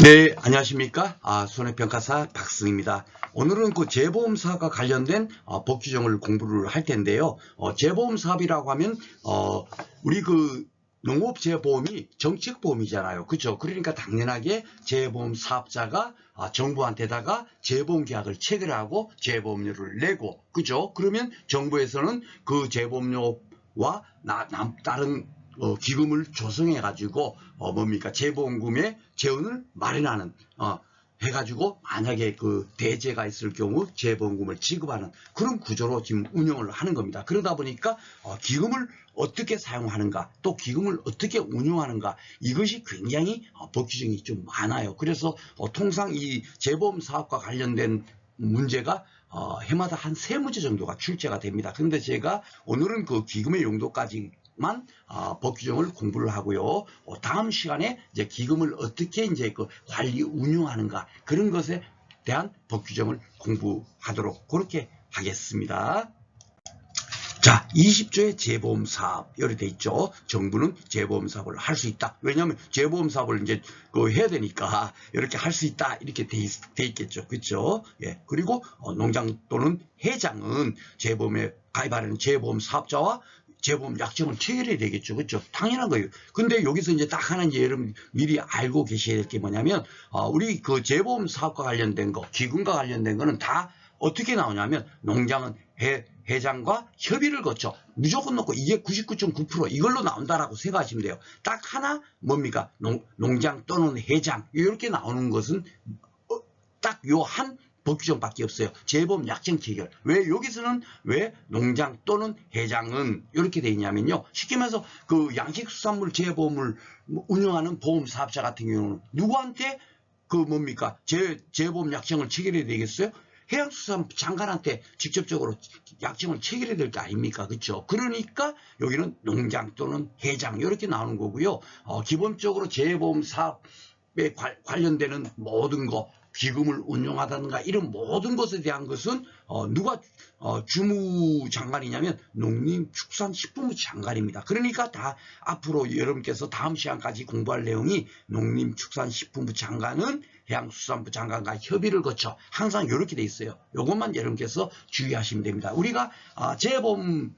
네, 안녕하십니까? 손해평가사 박승입니다. 오늘은 그 재보험 사업과 관련된 법 규정을 공부를 할 텐데요. 재보험 사업이라고 하면 우리 그 농업재보험이 정책보험이잖아요. 그렇죠? 그러니까 당연하게 재보험 사업자가 정부한테다가 재보험 계약을 체결하고 재보험료를 내고, 그죠? 그러면 정부에서는 그 재보험료와 다른 기금을 조성해 가지고 뭡니까 재보험금의 재원을 마련하는 해가지고 만약에 그 대재가 있을 경우 재보험금을 지급하는 그런 구조로 지금 운영을 하는 겁니다. 그러다 보니까 기금을 어떻게 사용하는가 또 기금을 어떻게 운용하는가 이것이 굉장히 법 규정이 좀 많아요. 그래서 통상 이 재보험 사업과 관련된 문제가 해마다 한 3문제 정도가 출제가 됩니다. 그런데 제가 오늘은 그 기금의 용도까지만 법 규정을 공부를 하고요. 다음 시간에 이제 기금을 어떻게 이제 그 관리 운용하는가 그런 것에 대한 법 규정을 공부하도록 그렇게 하겠습니다. 자, 20조의 재보험 사업 여기 돼 있죠. 정부는 재보험 사업을 할 수 있다. 왜냐하면 재보험 사업을 이제 해야 되니까 이렇게 할 수 있다 이렇게 돼 있겠죠. 그렇죠? 예. 그리고 농장 또는 회장은 재보험에 가입하는 재보험 사업자와 재보험 약정을 체결해야 되겠죠. 그렇죠? 당연한 거예요. 근데 여기서 이제 딱 하나 이제 여러분 미리 알고 계셔야 될 게 뭐냐면 우리 그 재보험 사업과 관련된 거, 기금과 관련된 거는 다 어떻게 나오냐면 농장은 회장과 협의를 거쳐 무조건 놓고 이게 99.9% 이걸로 나온다라고 생각하시면 돼요. 딱 하나 뭡니까? 농장 또는 회장 이렇게 나오는 것은 딱 요 한 법 규정밖에 없어요. 재보험 약정 체결. 왜 여기서는 왜 농장 또는 회장은 이렇게 돼 있냐면요. 쉽게 말해서 그 양식수산물 재보험을 운영하는 보험 사업자 같은 경우는 누구한테 그 뭡니까? 재보험 약정을 체결해야 되겠어요? 해양수산부 장관한테 직접적으로 약정을 체결해야 될 거 아닙니까? 그렇죠? 그러니까 여기는 농장 또는 회장 이렇게 나오는 거고요. 기본적으로 재보험 사업에 관련되는 모든 거 기금을 운용하다든가 이런 모든 것에 대한 것은 누가 주무장관이냐면 농림축산식품부 장관입니다. 그러니까 다 앞으로 여러분께서 다음 시간까지 공부할 내용이 농림축산식품부 장관은 해양수산부 장관과 협의를 거쳐 항상 이렇게 돼 있어요. 이것만 여러분께서 주의하시면 됩니다. 우리가 재보험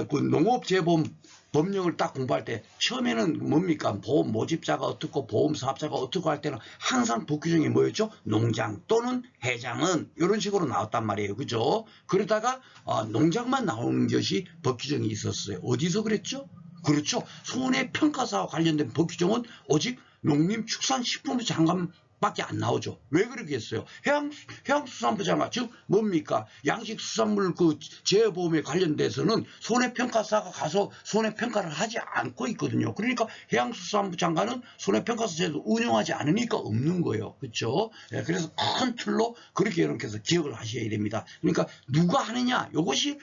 그 농업재보험 법령을 딱 공부할 때 처음에는 뭡니까? 보험 모집자가 어떻고 보험 사업자가 어떻고 할 때는 항상 법 규정이 뭐였죠? 농장 또는 회장은 이런 식으로 나왔단 말이에요. 그죠? 그러다가 농장만 나오는 것이 법 규정이 있었어요. 어디서 그랬죠? 그렇죠. 손해평가사와 관련된 법 규정은 오직 농림축산식품부 장관 밖에 안 나오죠. 왜 그러겠어요? 해양수산부 장관, 즉 뭡니까? 양식수산물 그 재보험에 관련돼서는 손해평가사가 가서 손해평가를 하지 않고 있거든요. 그러니까 해양수산부 장관은 손해평가사 제도 운영하지 않으니까 없는 거예요. 그렇죠? 예, 그래서 큰 틀로 그렇게 여러분께서 기억을 하셔야 됩니다. 그러니까 누가 하느냐? 이것이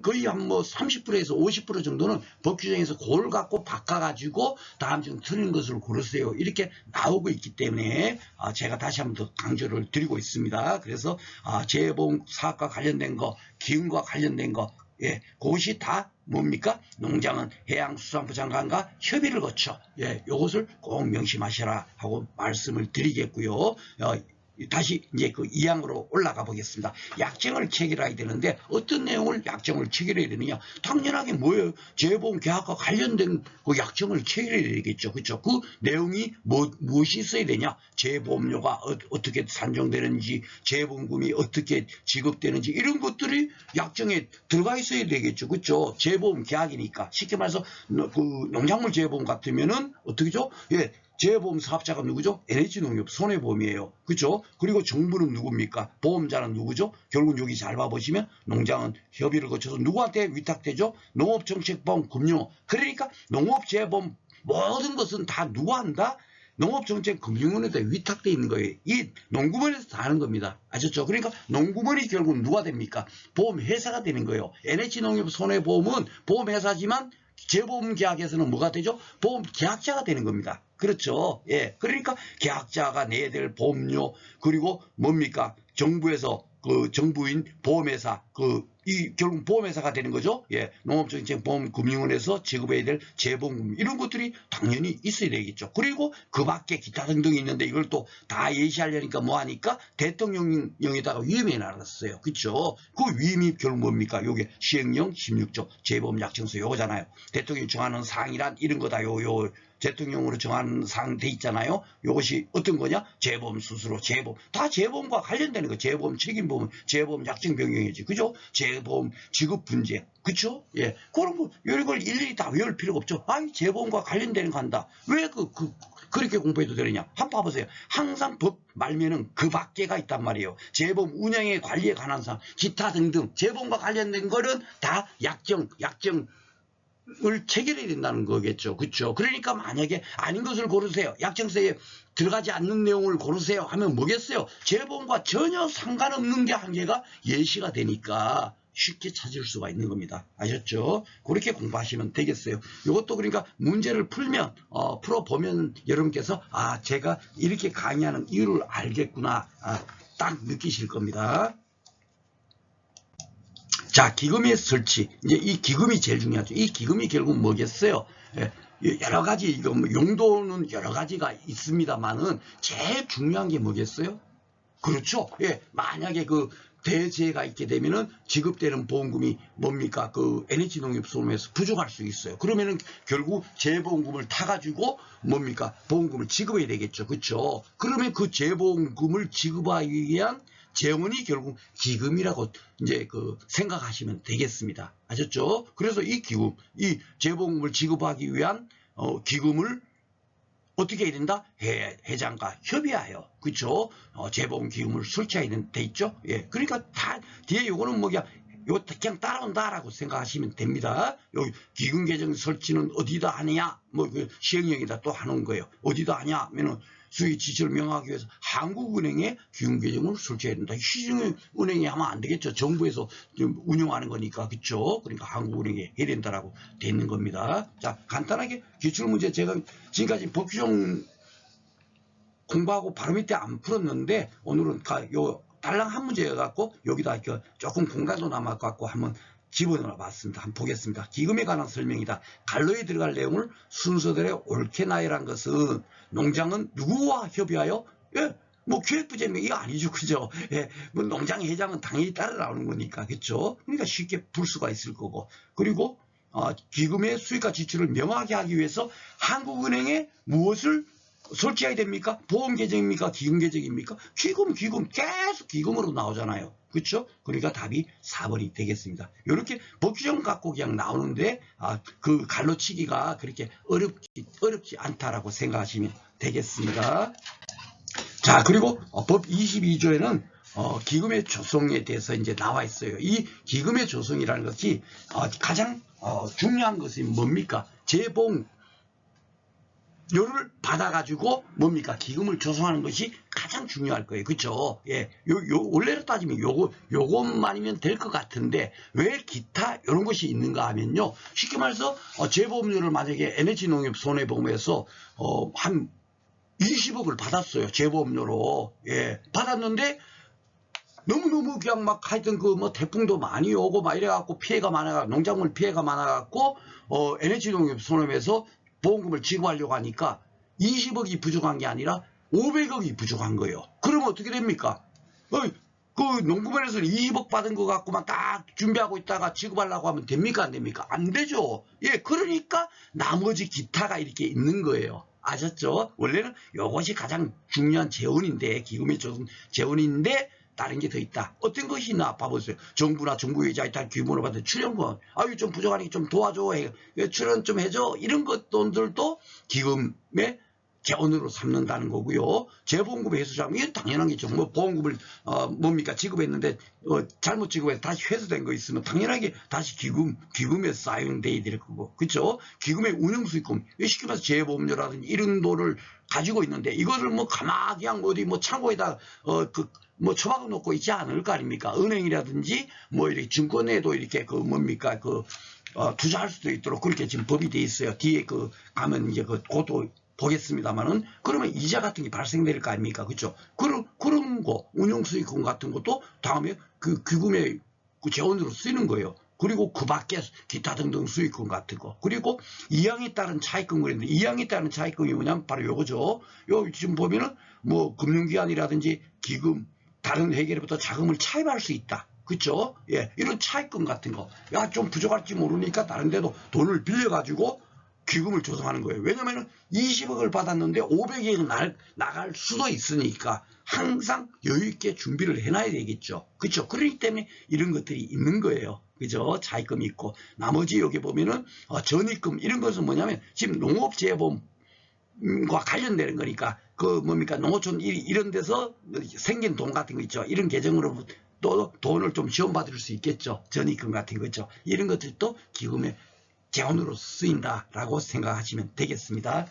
거의 한 뭐 30%에서 50% 정도는 법 규정에서 그걸 갖고 바꿔가지고 다음 중 틀린 것을 고르세요. 이렇게 나오고 있기 때문에 제가 다시 한번 더 강조를 드리고 있습니다. 그래서 재보험 사업과 관련된 거, 기금과 관련된 거, 예, 그것이 다 뭡니까? 농장은 해양수산부 장관과 협의를 거쳐, 예, 이것을 꼭 명심하시라 하고 말씀을 드리겠고요. 다시 이제 그 2항으로 올라가 보겠습니다. 약정을 체결해야 되는데 어떤 내용을 약정을 체결해야 되느냐? 당연하게 뭐예요? 재보험 계약과 관련된 그 약정을 체결해야 되겠죠. 그렇죠? 그 내용이 무엇이 있어야 되냐? 재보험료가 어떻게 산정되는지, 재보험금이 어떻게 지급되는지 이런 것들이 약정에 들어가 있어야 되겠죠. 그렇죠? 재보험 계약이니까 쉽게 말해서 그 농작물 재보험 같으면은 어떻게죠? 예. 재보험 사업자가 누구죠? NH농협 손해보험이에요. 그렇죠? 그리고 정부는 누굽니까? 보험자는 누구죠? 결국 여기 잘 봐보시면 농장은 협의를 거쳐서 누구한테 위탁되죠? 농업정책보험 금융. 그러니까 농업재보험 모든 것은 다 누가 한다? 농업정책금융원에다 위탁되어 있는 거예요. 이 농구먼에서 다 하는 겁니다. 아셨죠? 그러니까 농구먼이 결국 누가 됩니까? 보험회사가 되는 거예요. NH농협 손해보험은 보험회사지만 재보험 계약에서는 뭐가 되죠? 보험 계약자가 되는 겁니다. 그렇죠. 예. 그러니까 계약자가 내야 될 보험료, 그리고 뭡니까? 정부에서 그 정부인 보험회사, 그 이 결국 보험회사가 되는 거죠. 예, 농업정책보험금융원에서 지급해야 될 재보험금 이런 것들이 당연히 있어야 되겠죠. 그리고 그 밖에 기타 등등이 있는데 이걸 또 다 예시하려니까 뭐 하니까 대통령령에다가 위임해 놨어요. 그렇죠? 그 위임이 결국 뭡니까? 요게 시행령 16조 재보험 약정서 요거잖아요. 대통령이 정하는 사항이란 이런 거다. 요 대통령으로 정하는 사항 돼 있잖아요. 이것이 어떤 거냐? 재보험 수수료, 재보험 다 재보험과 관련되는 거. 재보험 책임보험, 재보험 약정 변경이지, 그죠? 재보험 지급 분쟁, 그죠? 예, 그런 거 이런 걸 일일이 다 외울 필요가 없죠. 아니 재보험과 관련되는 거 한다. 왜 그렇게 공부해도 되느냐? 한번 봐보세요. 항상 법 말면은 그 밖에가 있단 말이에요. 재보험 운영에 관리에 관한 사항, 기타 등등 재보험과 관련된 거는 다 약정 을 체결해야 된다는 거겠죠. 그렇죠? 그러니까 만약에 아닌 것을 고르세요. 약정서에 들어가지 않는 내용을 고르세요 하면 뭐겠어요? 재보험과 전혀 상관없는 게 한 개가 예시가 되니까 쉽게 찾을 수가 있는 겁니다. 아셨죠? 그렇게 공부하시면 되겠어요. 이것도 그러니까 문제를 풀면 풀어보면 여러분께서 아 제가 이렇게 강의하는 이유를 알겠구나 딱 느끼실 겁니다. 자, 기금의 설치. 이제 이 기금이 제일 중요하죠. 이 기금이 결국 뭐겠어요? 예, 여러 가지, 이거 뭐 용도는 여러 가지가 있습니다만은 제일 중요한 게 뭐겠어요? 그렇죠. 예, 만약에 그 대재해가 있게 되면은 지급되는 보험금이 뭡니까? 그 NH농협소름에서 부족할 수 있어요. 그러면은 결국 재보험금을 타가지고 뭡니까? 보험금을 지급해야 되겠죠. 그렇죠. 그러면 그 재보험금을 지급하기 위한 재원이 결국 기금이라고 이제 생각하시면 되겠습니다. 아셨죠? 그래서 이 기금, 이 재보험금을 지급하기 위한 기금을 어떻게 해야 된다? 회장과 협의하여, 그렇죠? 재보험 기금을 설치해야 돼 있죠? 예, 그러니까 다 뒤에 요거는 뭐야? 요 그냥 따라온다라고 생각하시면 됩니다. 여기 기금 계정 설치는 어디다 하느냐? 뭐 그 시행령에다 또 하는 거예요. 어디다 하냐? 하면은 수익 지시를 명하기 위해서 한국은행에 기금 계정을 설치해야 된다. 시중은행에 하면 안 되겠죠. 정부에서 운영하는 거니까, 그렇죠? 그러니까 한국은행에 해야 된다라고 돼 있는 겁니다. 자, 간단하게 기출문제 제가 지금까지 법규정 공부하고 바로 밑에 안 풀었는데 오늘은 요 달랑 한 문제 갖고 여기다 조금 공간도 남아갖고 한번 집어넣어 봤습니다. 한번 보겠습니다. 기금에 관한 설명이다. 갈로에 들어갈 내용을 순서대로 옳게 나열한 것은 농장은 누구와 협의하여? 예, 뭐 기획부제명 이거 아니죠, 그죠? 예, 뭐 농장 회장은 당연히 따라 나오는 거니까, 그렇죠? 그러니까 쉽게 풀 수가 있을 거고. 그리고 기금의 수익과 지출을 명확히 하기 위해서 한국은행에 무엇을 설치해야 됩니까? 보험 계정입니까? 기금 계정입니까? 기금 계속 기금으로 나오잖아요. 그렇죠? 그러니까 답이 4번이 되겠습니다. 이렇게 법규정 갖고 그냥 나오는데 그 갈로치기가 그렇게 어렵지 않다라고 생각하시면 되겠습니다. 자, 그리고 법 22조에는 기금의 조성에 대해서 이제 나와 있어요. 이 기금의 조성이라는 것이 가장 중요한 것이 뭡니까? 재보험 요를 받아가지고 뭡니까? 기금을 조성하는 것이 가장 중요할 거예요. 그렇죠? 예, 원래로 따지면 요것만이면 될 것 같은데 왜 기타 이런 것이 있는가 하면요. 쉽게 말해서 재보험료를 만약에 NH농협 손해보험에서 한 20억을 받았어요. 재보험료로. 예, 받았는데 너무너무 그냥 막 하여튼 뭐 태풍도 많이 오고 막 이래갖고 피해가 많아가 농작물 피해가 많아갖고 NH농협 손해보험에서 보험금을 지급하려고 하니까 20억이 부족한 게 아니라 500억이 부족한 거예요. 그러면 어떻게 됩니까? 그 농구면에서는 20억 받은 거 갖고만 딱 준비하고 있다가 지급하려고 하면 됩니까? 안 됩니까? 안 되죠. 예, 그러니까 나머지 기타가 이렇게 있는 거예요. 아셨죠? 원래는 이것이 가장 중요한 재원인데, 기금의 재원인데 다른 게 더 있다. 어떤 것이 있나 봐보세요. 정부나 정부의자에 따른 규모로 받은 출연권. 아유, 좀 부족하니까 좀 도와줘. 출연 좀 해줘. 이런 것 돈들도 기금의 재원으로 삼는다는 거고요. 재보험금 회수자금, 이건 당연한 게죠. 뭐 보험금을 뭡니까 지급했는데 잘못 지급해서 다시 회수된 거 있으면 당연하게 다시 기금에 사용돼야 될 거고, 그렇죠? 기금의 운영수익금, 쉽게 말해서 재보험료라든지 이런 돈을 가지고 있는데 이것을 뭐 가만히 그냥 어디 뭐 창고에다 뭐 처박아 놓고 있지 않을 거 아닙니까? 은행이라든지 뭐 이렇게 증권에도 이렇게 뭡니까 투자할 수도 있도록 그렇게 지금 법이 돼 있어요. 뒤에 가면 이제 그것도 보겠습니다만은, 그러면 이자 같은 게 발생될 거 아닙니까? 그렇죠? 그런 거 운용수익금 같은 것도 다음에 기금의 그 재원으로 쓰이는 거예요. 그리고 그 밖에 기타 등등 수익금 같은 거. 그리고 이항에 따른 차입금 그랬는데 이항에 따른 차입금이 뭐냐면 바로 요거죠. 요 지금 보면은 뭐 금융기관이라든지 기금 다른 회계로부터 자금을 차입할 수 있다. 그쵸? 예, 이런 차입금 같은 거. 야, 좀 부족할지 모르니까 다른 데도 돈을 빌려가지고 기금을 조성하는 거예요. 왜냐면은 20억을 받았는데 500억이 나갈 수도 있으니까 항상 여유있게 준비를 해놔야 되겠죠. 그쵸? 그렇기 때문에 이런 것들이 있는 거예요. 그죠? 차입금이 있고. 나머지 여기 보면은 전입금 이런 것은 뭐냐면 지금 농업재보험과 관련되는 거니까 그 뭡니까 농어촌 이런 데서 생긴 돈 같은 거 있죠. 이런 계정으로 또 돈을 좀 지원받을 수 있겠죠. 전입금 같은 거죠. 이런 것들도 기금의 재원으로 쓰인다라고 생각하시면 되겠습니다.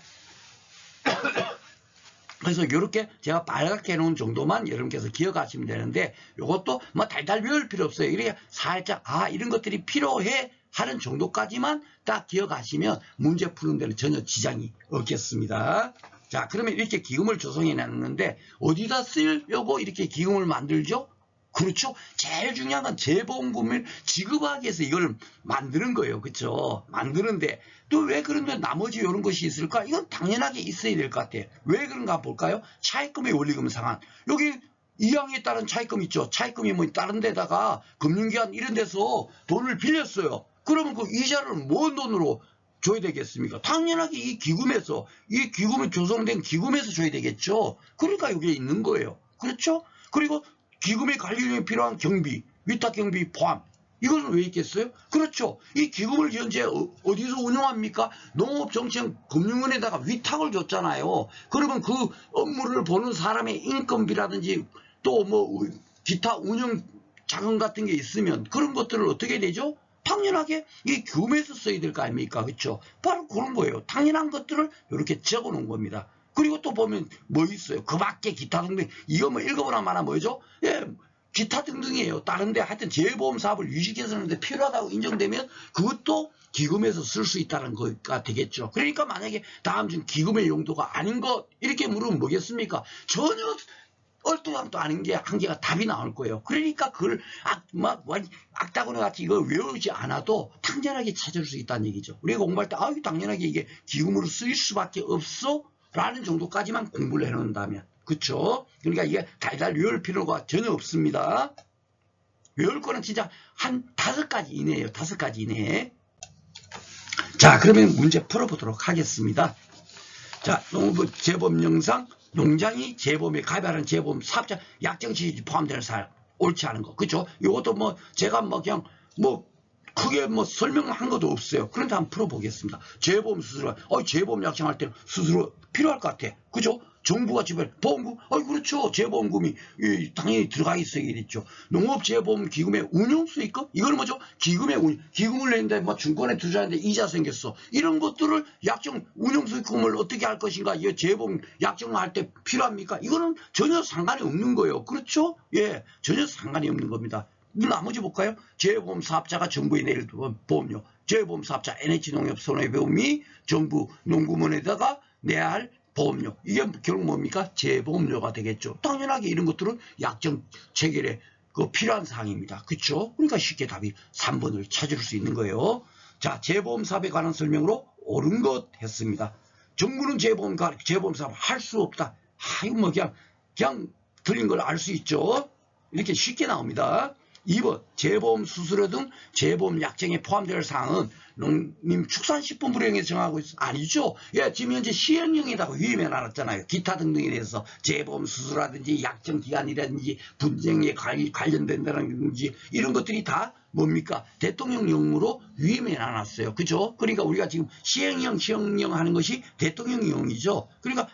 그래서 이렇게 제가 빨갛게 해놓은 정도만 여러분께서 기억하시면 되는데 이것도 뭐 달달 외울 필요 없어요. 이렇게 살짝 이런 것들이 필요해 하는 정도까지만 딱 기억하시면 문제 푸는 데는 전혀 지장이 없겠습니다. 자, 그러면 이렇게 기금을 조성해 놨는데 어디다 쓰려고 이렇게 기금을 만들죠? 그렇죠. 제일 중요한 건 재보험금을 지급하기 위해서 이걸 만드는 거예요. 그렇죠. 만드는데 또 왜 그런데 나머지 이런 것이 있을까? 이건 당연하게 있어야 될 것 같아요. 왜 그런가 볼까요? 차입금의 원리금 상환. 여기 이항에 따른 차입금 있죠. 차입금이 뭐 다른 데다가 금융기관 이런 데서 돈을 빌렸어요. 그러면 그 이자를 뭔 돈으로 줘야 되겠습니까? 당연하게 이 기금에서, 이 기금이 조성된 기금에서 줘야 되겠죠. 그러니까 여기에 있는 거예요. 그렇죠? 그리고 기금의 관리에 필요한 경비, 위탁 경비 포함. 이것은 왜 있겠어요? 그렇죠. 이 기금을 현재 어디서 운영합니까? 농업정책금융원에다가 위탁을 줬잖아요. 그러면 그 업무를 보는 사람의 인건비라든지 또 뭐 기타 운영 자금 같은 게 있으면 그런 것들을 어떻게 되죠? 당연하게 이 기금에서 써야 될 거 아닙니까? 그렇죠? 바로 그런 거예요. 당연한 것들을 이렇게 적어 놓은 겁니다. 그리고 또 보면 뭐 있어요? 그 밖에 기타 등등. 이거 뭐 읽어보나 마나 뭐죠? 예, 기타 등등이에요. 다른데 하여튼 재보험 사업을 유지개선하는데 필요하다고 인정되면 그것도 기금에서 쓸 수 있다는 거가 되겠죠. 그러니까 만약에 다음 중 기금의 용도가 아닌 것 이렇게 물으면 뭐겠습니까? 전혀 얼토당토 아닌 게 한 개가 답이 나올 거예요. 그러니까 그걸 악다구니 같이 이거 외우지 않아도 당연하게 찾을 수 있다는 얘기죠. 우리가 공부할 때 당연하게 이게 기금으로 쓰일 수밖에 없어 라는 정도까지만 공부를 해놓는다면 그쵸? 그러니까 이게 달달 외울 필요가 전혀 없습니다. 외울 거는 진짜 한 5가지 이내예요. 5가지 이내. 자, 그러면 문제 풀어보도록 하겠습니다. 자, 농부 재보험 영상 농장이 재보험에 가입하는 재보험 사업자 약정시설이 포함되는 사람 옳지 않은 거 그죠? 이것도 뭐 제가 뭐 그냥 뭐 크게 뭐 설명한 것도 없어요. 그런데 한번 풀어보겠습니다. 재보험 수수료, 재보험 약정할 때는 수수료 필요할 것 같아. 그죠? 정부가 지불 보험금, 그렇죠. 재보험금이 당연히 들어가 있어야겠죠. 농업재보험기금의 운용수익금, 이거는 뭐죠? 기금을 냈는데 뭐 증권에 투자했는데 이자 생겼어. 이런 것들을 약정 운용수익금을 어떻게 할 것인가? 이 재보험 약정을 할 때 필요합니까? 이거는 전혀 상관이 없는 거예요. 그렇죠? 예, 전혀 상관이 없는 겁니다. 나머지 볼까요? 재보험 사업자가 정부에 내릴 보험료, 재보험 사업자 NH농협 손해보험이 정부 농구문에다가 내야 할 보험료, 이게 결국 뭡니까? 재보험료가 되겠죠. 당연하게 이런 것들은 약정 체결에 필요한 사항입니다. 그렇죠? 그러니까 쉽게 답이 3번을 찾을 수 있는 거예요. 자, 재보험 사업에 관한 설명으로 옳은 것 했습니다. 정부는 재보험 사업 할 수 없다. 이거 뭐 그냥 틀린 걸 알 수 있죠. 이렇게 쉽게 나옵니다. 2번 재보험 수수료 등 재보험 약정에 포함될 사항은 농림축산식품부령에서 정하고 있어. 아니죠. 예, 지금 현재 시행령에다가 위임해 놨잖아요. 기타 등등에 대해서 재보험 수수료라든지 약정 기간이라든지 분쟁에 관련된다든지 이런 것들이 다 뭡니까? 대통령령으로 위임해 놨어요. 그죠? 그러니까 우리가 지금 시행령 하는 것이 대통령령이죠. 그러니까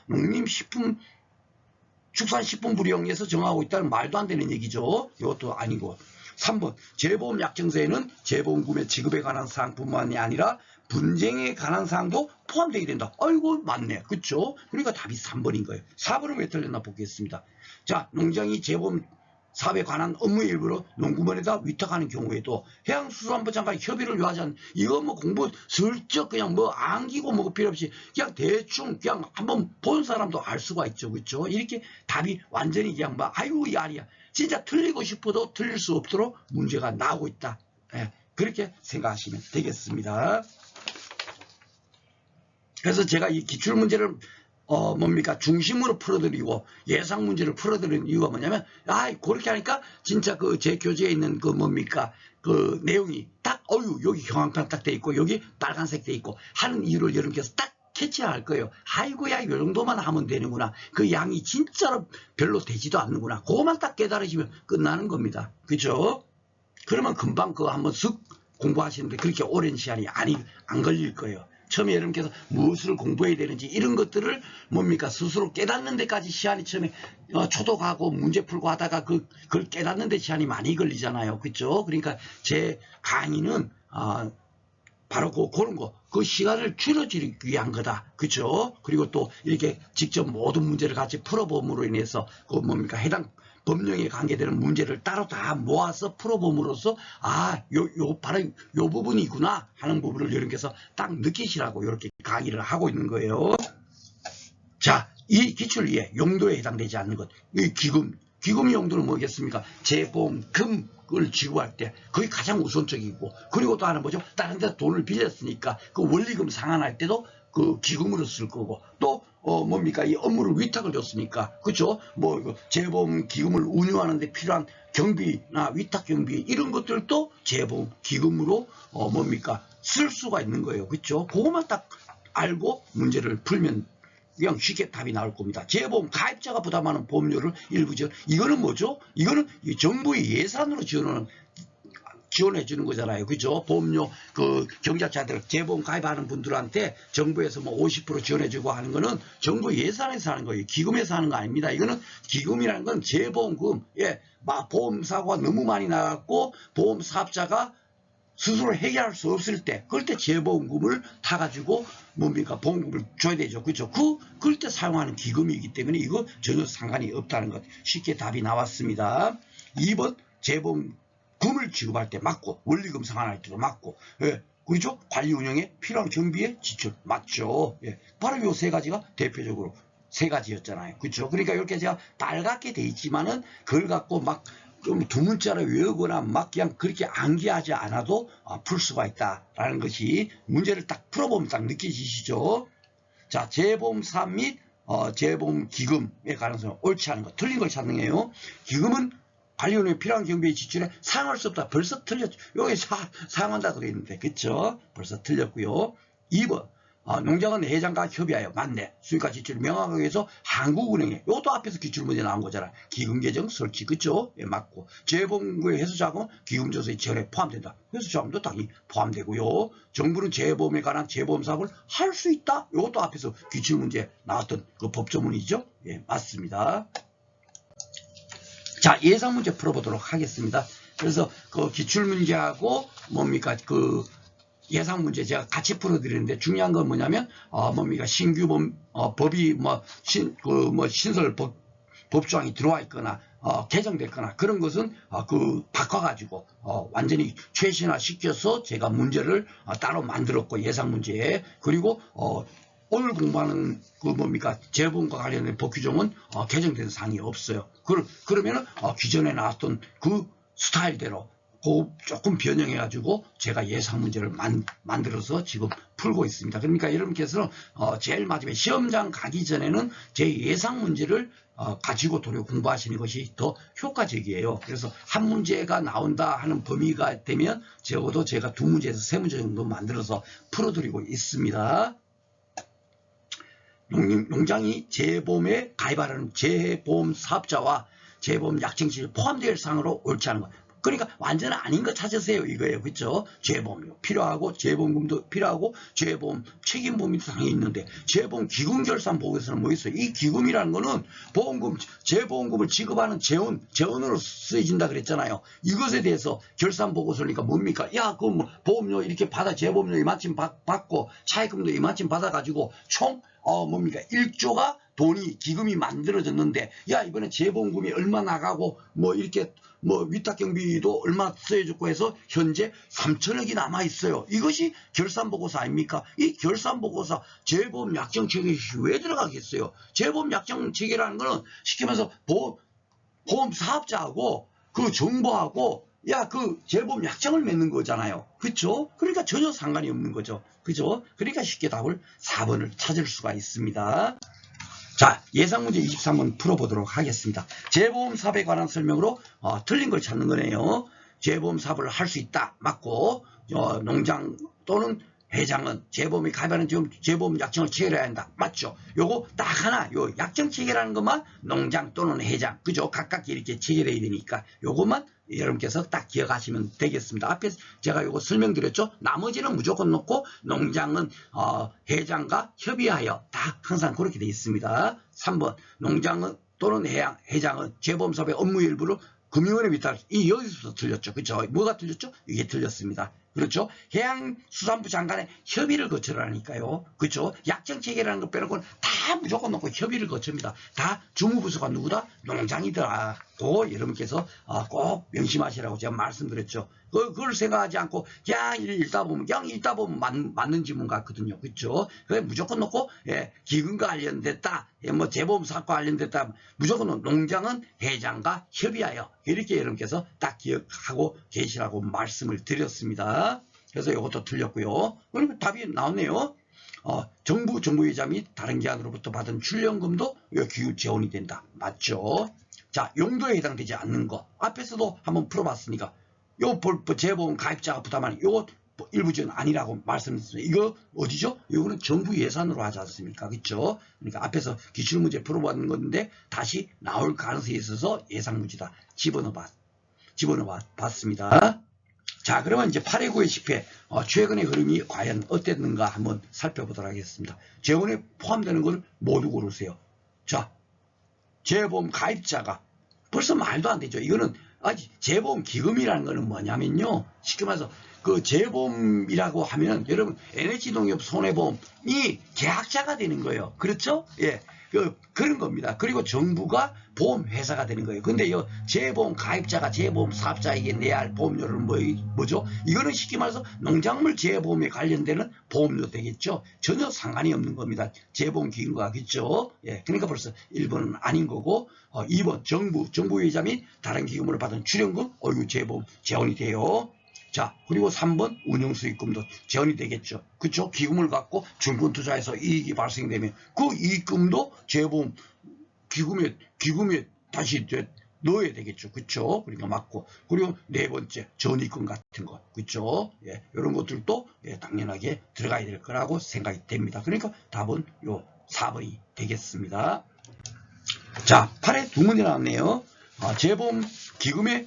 축산식품부령에서 정하고 있다는 말도 안 되는 얘기죠. 이것도 아니고. 3번 재보험 약정서에는 재보험금의 지급에 관한 사항뿐만이 아니라 분쟁에 관한 사항도 포함되게 된다. 아이고 맞네. 그렇죠? 그러니까 답이 3번인 거예요. 4번은 왜 틀렸나 보겠습니다. 자, 농장이 재보험 사업에 관한 업무의 일부로 농구원에다 위탁하는 경우에도 해양수산부 장관이 협의를 요하지 않는, 이거 뭐 공부 슬쩍 그냥 뭐 안기고 뭐 필요 없이 그냥 대충 그냥 한번 본 사람도 알 수가 있죠. 그렇죠? 이렇게 답이 완전히 그냥 막 아이고 이 알이야. 진짜 틀리고 싶어도 틀릴 수 없도록 문제가 나오고 있다. 예, 그렇게 생각하시면 되겠습니다. 그래서 제가 이 기출문제를 뭡니까 중심으로 풀어드리고 예상 문제를 풀어드리는 이유가 뭐냐면, 그렇게 하니까 진짜 그 제 교재에 있는 그 뭡니까 그 내용이 딱 여기 형광펜 딱 돼 있고 여기 빨간색 돼 있고 하는 이유를 여러분께서 딱 캐치할 거예요. 아이고야, 이 정도만 하면 되는구나. 그 양이 진짜로 별로 되지도 않는구나. 그것만 딱 깨달으시면 끝나는 겁니다. 그죠? 그러면 금방 그거 한번 쓱 공부하시는데 그렇게 오랜 시간이 안 걸릴 거예요. 처음에 여러분께서 무엇을 공부해야 되는지 이런 것들을 뭡니까 스스로 깨닫는 데까지 시간이 처음에 초독하고 문제 풀고 하다가 그걸 깨닫는 데 시간이 많이 걸리잖아요. 그렇죠? 그러니까 제 강의는 바로 그런 거, 그 시간을 줄여주기 위한 거다. 그죠? 그리고 또 이렇게 직접 모든 문제를 같이 풀어봄으로 인해서 그 뭡니까 해당 법령에 관계되는 문제를 따로 다 모아서 풀어봄으로써 바로 요 부분이구나 하는 부분을 여러분께서 딱 느끼시라고 이렇게 강의를 하고 있는 거예요. 자, 이 기출위에 용도에 해당되지 않는 것, 이 기금의 용도는 뭐겠습니까? 재보험금을 지급할 때 그게 가장 우선적이고, 그리고 또 하나 뭐죠? 다른 데 돈을 빌렸으니까 그 원리금 상환할 때도 그 기금으로 쓸 거고, 또 뭡니까 이 업무를 위탁을 줬으니까, 그렇죠? 뭐 재보험 기금을 운영하는 데 필요한 경비나 위탁 경비 이런 것들도 재보험 기금으로 뭡니까 쓸 수가 있는 거예요. 그렇죠? 그것만 딱 알고 문제를 풀면 그냥 쉽게 답이 나올 겁니다. 재보험 가입자가 부담하는 보험료를 일부 지원. 이거는 뭐죠? 이거는 정부의 예산으로 지원해 주는 거잖아요. 그죠? 보험료 그 경자차들 재보험 가입하는 분들한테 정부에서 뭐 50% 지원해 주고 하는 거는 정부 예산에서 하는 거예요. 기금에서 하는 거 아닙니다. 이거는 기금이라는 건 재보험금. 보험 사고가 너무 많이 나갔고 보험 사업자가 스스로 해결할 수 없을 때, 그럴 때 재보험금을 타가지고 뭡니까 보험금을 줘야 되죠. 그렇죠? 그럴 때 사용하는 기금이기 때문에 이거 전혀 상관이 없다는 것. 쉽게 답이 나왔습니다. 2번 재보험금을 지급할 때 맞고, 원리금 상환할 때도 맞고, 그렇죠? 관리 운영에 필요한 경비의 지출 맞죠? 바로 이 세 가지가 대표적으로 세 가지였잖아요. 그렇죠? 그러니까 이렇게 제가 빨갛게 돼 있지만은 그걸 갖고 막 두 문자로 외우거나 막 그냥 그렇게 암기하지 않아도 풀 수가 있다라는 것이 문제를 딱 풀어보면 딱 느껴지시죠? 자, 재보험 사업 및 재보험 기금의 가능성 옳지 않은 거, 틀린 걸 찾는 거예요. 기금은 관리운영에 필요한 경비의 지출에 사용할 수 없다. 벌써 틀렸죠. 여기 사용한다고 되어 있는데, 그쵸? 벌써 틀렸고요. 2번 농장은 회장과 협의하여 맞네. 수익과 지출을 명확하게 해서 한국은행에, 이것도 앞에서 기출문제 나온 거잖아. 기금계정 설치, 그쵸? 맞고, 재보험의 회수자금은 기금조서의 지원에 포함된다. 회수자금도 당연히 포함되고요. 정부는 재보험에 관한 재보험 사업을 할 수 있다. 이것도 앞에서 기출문제 나왔던 그 법조문이죠. 맞습니다. 자, 예상문제 풀어보도록 하겠습니다. 그래서 그 기출문제하고 뭡니까 그 예상문제 제가 같이 풀어드리는데, 중요한 건 뭐냐면 뭡니까 신규 법이 신설 법조항이 들어와 있거나 개정됐거나 그런 것은 바꿔가지고 완전히 최신화시켜서 제가 문제를 따로 만들었고, 예상문제에. 그리고 오늘 공부하는 그 뭡니까 재보험과 관련된 법규정은 개정된 사항이 없어요. 그러면은 기존에 나왔던 그 스타일대로 조금 변형해가지고 제가 예상 문제를 만들어서 지금 풀고 있습니다. 그러니까 여러분께서는 제일 마지막에 시험장 가기 전에는 제 예상 문제를 가지고 도려 공부하시는 것이 더 효과적이에요. 그래서 한 문제가 나온다 하는 범위가 되면 적어도 제가 두 문제에서 세 문제 정도 만들어서 풀어드리고 있습니다. 농장이 재보험에 가입하려는 재보험 사업자와 재보험 약정시에 포함될 사항으로 옳지 않은 것. 그러니까 완전 아닌 거 찾으세요 이거예요. 그렇죠? 재보험료 필요하고 재보험금도 필요하고 재보험 책임보험이 당연히 있는데, 재보험 기금 결산 보고서는 뭐 있어요? 이 기금이라는 거는 보험금 재보험금을 지급하는 재원으로 쓰여진다 그랬잖아요. 이것에 대해서 결산 보고서니까 뭡니까? 그럼 보험료 이렇게 받아, 재보험료 이만큼 받고 차액금도 이만큼 받아가지고 총 뭡니까 1조가 돈이 기금이 만들어졌는데 야 이번에 재보험금이 얼마 나가고 뭐 이렇게 뭐 위탁경비도 얼마 써야겠고 해서 현재 3천억이 남아 있어요. 이것이 결산보고서 아닙니까? 이 결산보고서 재보험 약정 체계에 왜 들어가겠어요? 재보험 약정 체계라는 거는 쉽게 말해서 보험 사업자하고 그 정부하고 야 그 재보험 약정을 맺는 거잖아요. 그렇죠? 그러니까 전혀 상관이 없는 거죠. 그죠? 그러니까 쉽게 답을 4번을 찾을 수가 있습니다. 자, 예상문제 23번 풀어보도록 하겠습니다. 재보험 사업에 관한 설명으로 틀린 걸 찾는 거네요. 재보험 사업을 할 수 있다. 맞고 농장 또는 회장은 재보험에 가입하는 재보험 약정을 체결해야 한다. 맞죠? 요거 딱 하나 요 약정 체결하는 것만 농장 또는 회장 그죠? 각각 이렇게 체결해야 되니까 요것만 여러분께서 딱 기억하시면 되겠습니다. 앞에 제가 요거 설명드렸죠? 나머지는 무조건 놓고 농장은 회장과 협의하여 다 항상 그렇게 되어 있습니다. 3번 농장은 또는 회장은 재보험사업의 업무 일부를 금융원에 위탁. 이 여기서 틀렸죠. 그렇죠? 뭐가 틀렸죠? 이게 틀렸습니다. 그렇죠? 해양수산부 장관의 협의를 거쳐라니까요. 그렇죠? 약정 체계라는 거 빼놓고는 다 무조건 놓고 협의를 거칩니다. 다 주무부서가 누구다? 농장이더라고 여러분께서 꼭 명심하시라고 제가 말씀드렸죠. 그걸 생각하지 않고 그냥 읽다 보면 맞는 지문 같거든요. 그렇죠? 그래 무조건 놓고 기금과 관련됐다. 뭐 재보험 사업과 관련됐다. 무조건 농장은 회장과 협의하여 이렇게 여러분께서 딱 기억하고 계시라고 말씀을 드렸습니다. 그래서 이것도 틀렸고요. 그리고 답이 나왔네요. 정부이자 및 다른 기관으로부터 받은 출연금도 기후 재원이 된다. 맞죠? 자, 용도에 해당되지 않는 거 앞에서도 한번 풀어봤으니까 요 재보험 가입자가 부담하는 요거 일부 지원 아니라고 말씀드렸습니다. 이거 어디죠? 이거는 정부 예산으로 하지 않습니까? 그렇죠? 그러니까 앞에서 기출문제 풀어봤는 건데 다시 나올 가능성이 있어서 예상문제다. 집어넣어 봤습니다. 자, 그러면 이제 8회, 9회, 10회 최근의 흐름이 과연 어땠는가 한번 살펴보도록 하겠습니다. 재원에 포함되는 걸 모두 고르세요. 자, 재보험 가입자가 벌써 말도 안 되죠. 이거는 재보험 기금이라는 거는 뭐냐면요. 쉽게 말해서 그 재보험이라고 하면은 여러분 NH농협 손해보험이 계약자가 되는 거예요. 그렇죠? 예. 그런 겁니다. 그리고 정부가 보험회사가 되는 거예요. 근데 이 재보험 가입자가 재보험 사업자에게 내야 할 보험료는 뭐죠? 이거는 쉽게 말해서 농작물 재보험에 관련되는 보험료 되겠죠. 전혀 상관이 없는 겁니다. 재보험 기금과 그렇죠? 예. 그러니까 벌써 1번은 아닌 거고 2번 정부회사 및 다른 기금으로 받은 출연금 재보험 재원이 돼요. 자, 그리고 3번 운영수익금도 재원이 되겠죠. 그렇죠? 기금을 갖고 증권 투자해서 이익이 발생되면 그 이익금도 재보험 기금에 다시 넣어야 되겠죠. 그렇죠? 그러니까 맞고. 그리고 네 번째 전입금 같은 거. 그렇죠? 예, 이런 것들도 당연하게 들어가야 될 거라고 생각이 됩니다. 그러니까 답은 요 4번이 되겠습니다. 자, 8회 두 문제 나왔네요. 재보험 기금에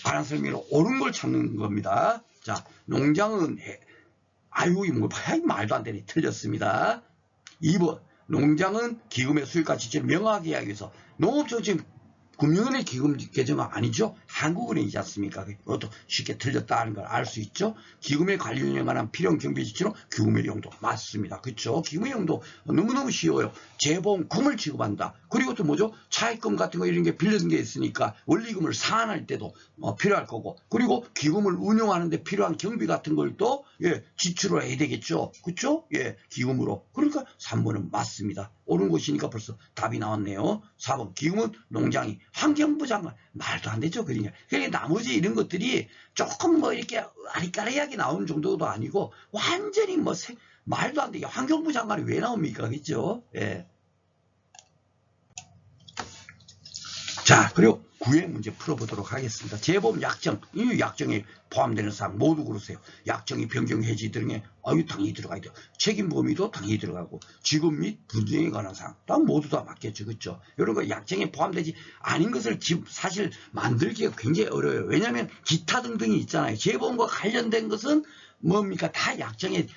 관한 설명으로 옳은 걸 찾는 겁니다. 자, 농장은 말도 안 되니 틀렸습니다. 2번 농장은 기금의 수익과 지출을 명확히 하기 위해서 농업청 지금 금융원의 기금 계정은 아니죠. 한국은행이지 않습니까? 그것도 쉽게 틀렸다는 걸 알 수 있죠. 기금의 관리에 관한 필요한 경비 지출은 기금의 용도 맞습니다. 그렇죠? 기금의 용도 너무너무 쉬워요. 재보험금을 지급한다. 그리고 또 뭐죠? 차입금 같은 거 이런 게 빌려진 게 있으니까 원리금을 상환할 때도 필요할 거고 그리고 기금을 운용하는데 필요한 경비 같은 걸 또 지출을 해야 되겠죠. 그렇죠? 예, 기금으로. 그러니까 3번은 맞습니다. 옳은 것이니까 벌써 답이 나왔네요. 4번 기금은 농장이 환경부 장관 말도 안 되죠. 그러니까 나머지 이런 것들이 조금 이렇게 아리까리하게 나오는 정도도 아니고 완전히 말도 안 되게 환경부 장관이 왜 나옵니까? 그렇죠? 예. 자, 그리고 9회 문제 풀어보도록 하겠습니다. 재보험 약정, 이 약정에 포함되는 사항 모두 고르세요. 약정이 변경 해지 등에 당연히 들어가야 돼요. 책임보험이도 당연히 들어가고 지급 및 분쟁에 관한 사항 모두 다 맞겠죠. 그렇죠? 이런 거 약정에 포함되지 않은 것을 사실 만들기가 굉장히 어려워요. 왜냐하면 기타 등등이 있잖아요. 재보험과 관련된 것은 뭡니까? 다 약정에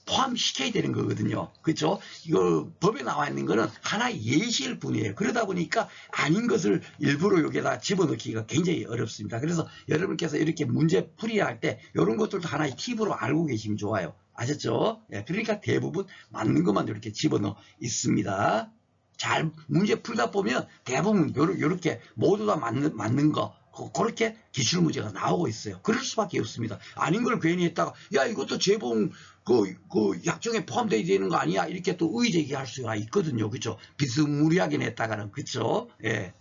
포함시켜야 되는 거거든요. 그렇죠? 이거 법에 나와 있는 거는 하나의 예시일 뿐이에요. 그러다 보니까 아닌 것을 일부러 여기에다 집어넣기가 굉장히 어렵습니다. 그래서 여러분께서 이렇게 문제 풀이할 때 이런 것들도 하나의 팁으로 알고 계시면 좋아요. 아셨죠? 예, 그러니까 대부분 맞는 것만 이렇게 집어넣어 있습니다. 잘 문제 풀다 보면 대부분 이렇게 모두 다 맞는 거 그렇게 기출문제가 나오고 있어요. 그럴 수밖에 없습니다. 아닌 걸 괜히 했다가 야 이것도 재봉 그 약정에 포함되어야 되는 거 아니야? 이렇게 또 의제기할 수가 있거든요. 그렇죠? 비스무리하게 냈다가는 그렇죠? 예.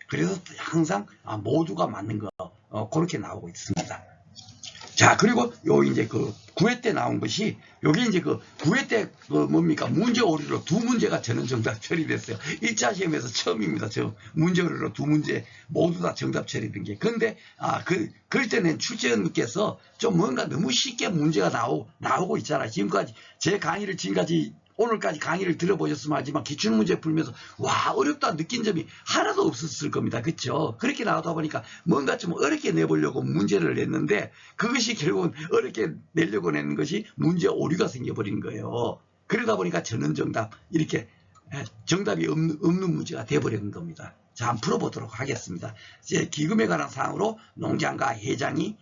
그래서 항상 모두가 맞는 거 그렇게 나오고 있습니다. 자, 그리고 요 이제 그 9회 때 나온 것이 여기 이제 그 9회 때 그 뭡니까? 문제 오류로 두 문제가 저는 정답 처리됐어요. 1차 시험에서 처음입니다. 저 문제 오류로 두 문제 모두 다 정답 처리된 게. 근데 그럴 때는 출제원님께서 좀 뭔가 너무 쉽게 문제가 나오고 있잖아요. 지금까지 제 강의를 오늘까지 강의를 들어보셨으면 하지만 기출문제 풀면서 와 어렵다 느낀 점이 하나도 없었을 겁니다. 그렇죠? 그렇게 나오다 보니까 뭔가 좀 어렵게 내보려고 문제를 냈는데 그것이 결국은 어렵게 내려고 내는 것이 문제 오류가 생겨버린 거예요. 그러다 보니까 전원정답 이렇게 정답이 없는 문제가 돼버리는 겁니다. 자, 한번 풀어보도록 하겠습니다. 이제 기금에 관한 사항으로 농장과 회장이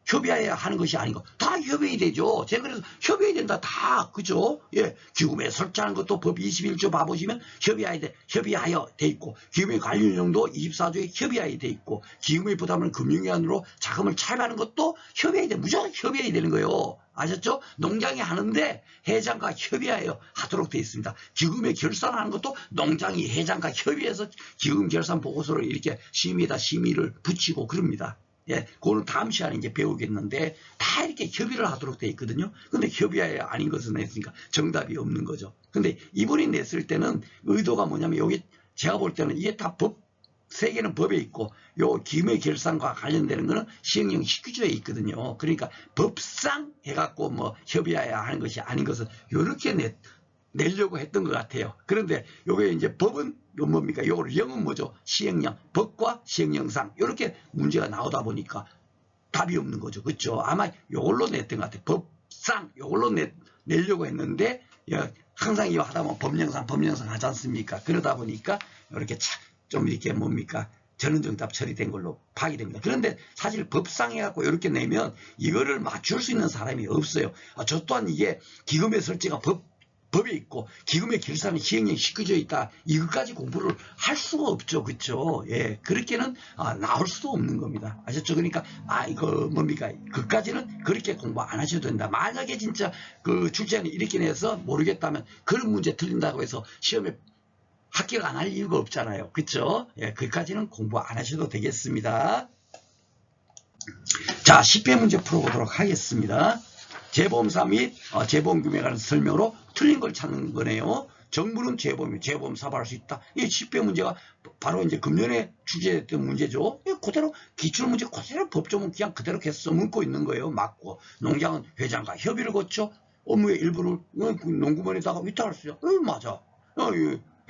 협의해야 하는 것이 아니고 다 협의해야 되죠. 제가 그래서 협의해야 된다 다 그죠? 예, 기금에 설치하는 것도 법 21조 봐보시면 협의하여 돼 있고 기금의 관리운영도 24조에 협의하여 돼 있고 기금의 부담을 금융기관으로 자금을 차입하는 것도 협의해야 돼. 무조건 협의해야 되는 거예요. 아셨죠? 농장이 하는데 회장과 협의하여 하도록 되어 있습니다. 기금에 결산하는 것도 농장이 회장과 협의해서 기금 결산 보고서를 이렇게 심의에다 심의를 붙이고 그럽니다. 예, 그거는 다음 시간에 이제 배우겠는데 다 이렇게 협의를 하도록 되어 있거든요. 근데 협의하여 아닌 것을 냈으니까 정답이 없는 거죠. 근데 이분이 냈을 때는 의도가 뭐냐면 여기 제가 볼 때는 이게 다 세 개는 법에 있고 요 기금의 결산과 관련되는 거는 시행령 19조에 있거든요. 그러니까 법상 해갖고 뭐 협의해야 하는 것이 아닌 것을 요렇게 내려고 했던 것 같아요. 그런데 요게 이제 법은 뭡니까? 요걸 영은 뭐죠? 시행령, 법과 시행령상 이렇게 문제가 나오다 보니까 답이 없는 거죠. 그렇죠? 아마 요걸로 냈던 것 같아요. 법상 요걸로 내려고 했는데 항상 이거 하다 보면 법령상 하지 않습니까? 그러다 보니까 이렇게 좀 이렇게 뭡니까? 전원정답 처리된 걸로 파악됩니다. 그런데 사실 법상 해갖고 이렇게 내면 이거를 맞출 수 있는 사람이 없어요. 저 또한 이게 기금의 설치가 법에 있고 기금의 결산은 시행령 19조에 있다. 이것까지 공부를 할 수가 없죠. 그렇죠? 예, 그렇게는 나올 수도 없는 겁니다. 아셨죠? 그러니까 이거 뭡니까? 그까지는 그렇게 공부 안 하셔도 된다. 만약에 진짜 그 출제안이 이렇게 내서 모르겠다면 그런 문제 틀린다고 해서 시험에 합격 안 할 이유가 없잖아요. 그렇죠? 예, 거기까지는 공부 안 하셔도 되겠습니다. 자, 10회 문제 풀어보도록 하겠습니다. 재보험사 및 재보험금에 관한 설명으로 틀린 걸 찾는 거네요. 정부는 재보험 사발할 수 있다. 이 10회 문제가 바로 이제 금년에 출제됐던 문제죠. 그대로 기출문제 그대로 법조문 그냥 그대로 계속 써먹고 있는 거예요. 맞고 농장은 회장과 협의를 거쳐 업무의 일부를 농구먼에다가 위탁할 수 있다. 맞아.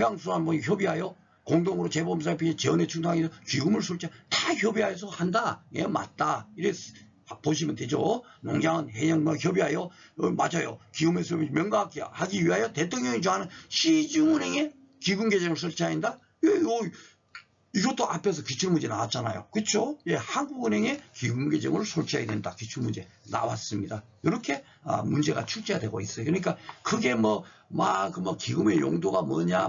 해양수산 뭐 협의하여 공동으로 재보험사에 비해 재원에 충당하기 위해서 기금을 설치 다 협의하여서 한다. 예, 맞다. 이래 보시면 되죠. 농장은 해양과 협의하여 맞아요. 기금의 수입을 명확하기 위하여 대통령이 정하는 시중은행에 기금 계정을 설치한다. 이것도 앞에서 기출문제 나왔잖아요. 그렇죠? 예, 한국은행에 기금 계정을 설치해야 된다. 기출문제 나왔습니다. 이렇게 문제가 출제가 되고 있어요. 그러니까 그게 기금의 용도가 뭐냐,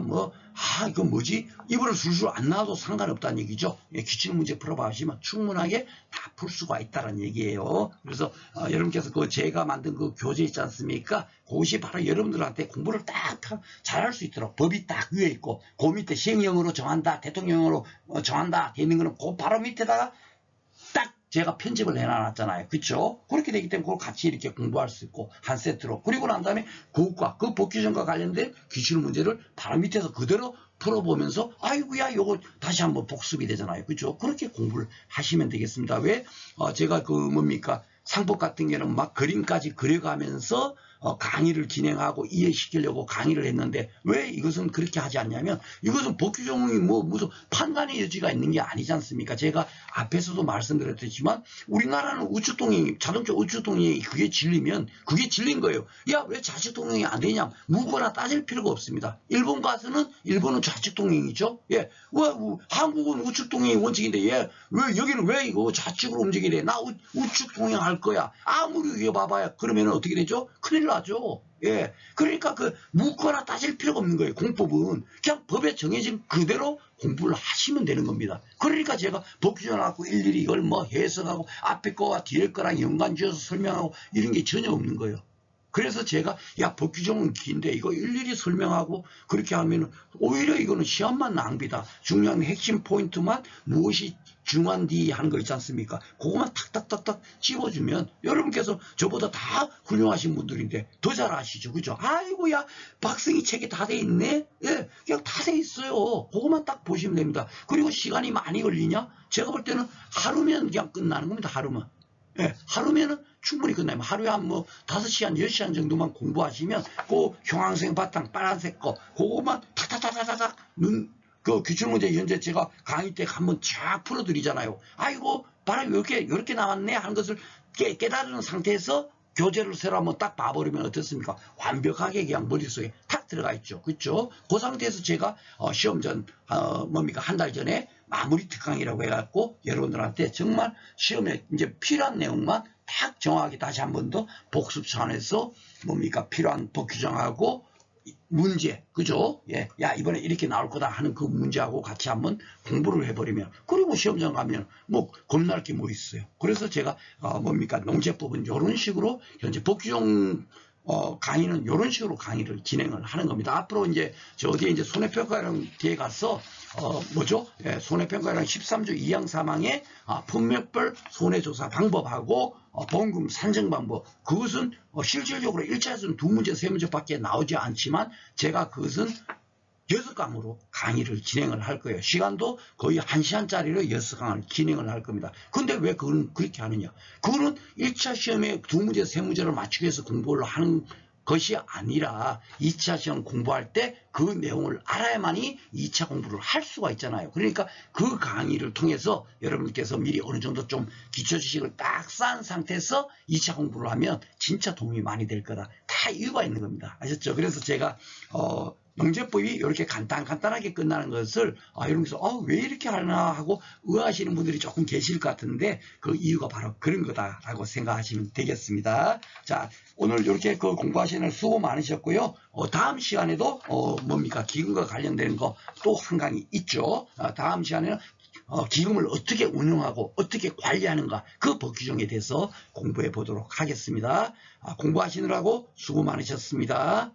이거 뭐지? 이거를 술술 안 나와도 상관없다는 얘기죠. 예, 기출문제 풀어봐시면 충분하게 다 풀 수가 있다는 얘기예요. 그래서 여러분께서 제가 만든 그 교재 있지 않습니까? 그것이 바로 여러분들한테 공부를 딱 잘할 수 있도록 법이 딱 위에 있고 그 밑에 시행령으로 정한다, 대통령으로 정한다 돼 있는 거는 그 바로 밑에다가 딱 제가 편집을 해놨잖아요. 그렇죠? 그렇게 되기 때문에 그걸 같이 이렇게 공부할 수 있고 한 세트로. 그리고 난 다음에 그것과 그 법규정과 관련된 기출문제를 바로 밑에서 그대로 풀어보면서 아이고야 요거 다시 한번 복습이 되잖아요. 그렇죠? 그렇게 공부를 하시면 되겠습니다. 왜? 제가 상법 같은 경우는 막 그림까지 그려가면서 강의를 진행하고 이해시키려고 강의를 했는데 왜 이것은 그렇게 하지 않냐면 이것은 법규정이 뭐 무슨 판단의 여지가 있는 게 아니지 않습니까? 제가 앞에서도 말씀드렸지만 우리나라는 우측동행 자동차 우측동행이 그게 진리면 그게 진리인 거예요. 야, 왜 좌측동행이 안 되냐? 묻거나 따질 필요가 없습니다. 일본 가서는 일본은 좌측동행이죠. 예, 왜 한국은 우측동행이 원칙인데 왜 여기는 왜 이거 좌측으로 움직이래? 나 우측동행 할 거야. 아무리 이거 봐봐야 그러면 어떻게 되죠? 큰일 나죠. 예, 그러니까 그 묻거나 따질 필요가 없는 거예요. 공법은 그냥 법에 정해진 그대로 공부를 하시면 되는 겁니다. 그러니까 제가 법규정을 갖고 일일이 이걸 뭐 해석하고 앞에 거와 뒤에 거랑 연관지어서 설명하고 이런 게 전혀 없는 거예요. 그래서 제가 야, 법규정은 긴데 이거 일일이 설명하고 그렇게 하면 오히려 이거는 시험만 낭비다. 중요한 핵심 포인트만 무엇이 중요한디 하는 거 있지 않습니까? 그거만 탁탁탁탁 찝어주면 여러분께서 저보다 다 훌륭하신 분들인데 더 잘 아시죠? 그죠? 아이고야, 박승희 책에 다 돼 있네? 예, 그냥 다 돼 있어요. 그거만 딱 보시면 됩니다. 그리고 시간이 많이 걸리냐? 제가 볼 때는 하루면 그냥 끝나는 겁니다. 하루면. 예, 하루면은 충분히 끝나면 하루에 한 뭐 5시간, 10시간 정도만 공부하시면 그 형광색 바탕 빨간색 거 그거만 탁탁탁탁탁 그 기출문제 현재 제가 강의 때 한번 쫙 풀어드리잖아요. 아이고 봐라 이렇게 나왔네 하는 것을 깨달은 상태에서 교재를 새로 한번 딱 봐버리면 어떻습니까? 완벽하게 그냥 머릿속에 탁 들어가 있죠. 그렇죠? 그 상태에서 제가 시험 전 한 달 전에 마무리 특강이라고 해갖고 여러분들한테 정말 시험에 이제 필요한 내용만 딱 정확하게 다시 한 번 더 복습 차원에서 필요한 법규정하고 문제, 그죠? 예, 야, 이번에 이렇게 나올 거다 하는 그 문제하고 같이 한번 공부를 해버리면, 그리고 시험장 가면 뭐 겁날 게 뭐 있어요. 그래서 제가 농제법은 이런 식으로 현재 법규정 강의는 이런 식으로 강의를 진행을 하는 겁니다. 앞으로 이제 저 어디에 이제 손해평가랑 뒤에 가서 예, 손해평가랑 13조 2항 3항의 품목별 손해조사 방법하고 보험금 산정 방법, 그것은 실질적으로 1차에서는 2문제, 3문제밖에 나오지 않지만 제가 그것은 6강으로 강의를 진행을 할 거예요. 시간도 거의 1시간짜리로 6강을 진행을 할 겁니다. 근데 왜 그건 그렇게 하느냐? 그거는 1차 시험에 2문제, 3문제를 맞추기 위해서 공부를 하는 것이 아니라 2차 시험 공부할 때 그 내용을 알아야만이 2차 공부를 할 수가 있잖아요. 그러니까 그 강의를 통해서 여러분께서 미리 어느 정도 좀 기초지식을 딱 쌓은 상태에서 2차 공부를 하면 진짜 도움이 많이 될 거다. 다 이유가 있는 겁니다. 아셨죠? 그래서 제가 농제법이 이렇게 간단하게 끝나는 것을 여러분께서 왜 이렇게 하나 하고 의아하시는 분들이 조금 계실 것 같은데 그 이유가 바로 그런 거다라고 생각하시면 되겠습니다. 자, 오늘 이렇게 그 공부하시는 수고 많으셨고요. 다음 시간에도 기금과 관련된 거 또 한 강의 있죠. 다음 시간에는 기금을 어떻게 운영하고 어떻게 관리하는가 그 법규정에 대해서 공부해 보도록 하겠습니다. 공부하시느라고 수고 많으셨습니다.